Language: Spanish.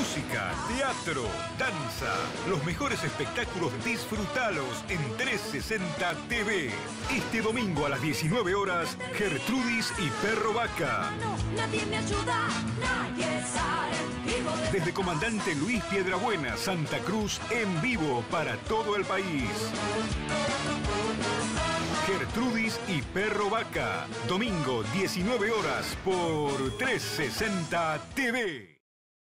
Música, teatro, danza. Los mejores espectáculos disfrútalos en 360 TV. Este domingo a las 19 horas, Gertrudis y Perro Vaca. Nadie me ayuda, nadie sabe. Desde Comandante Luis Piedrabuena, Santa Cruz, en vivo para todo el país. Gertrudis y Perro Vaca. Domingo, 19 horas por 360 TV.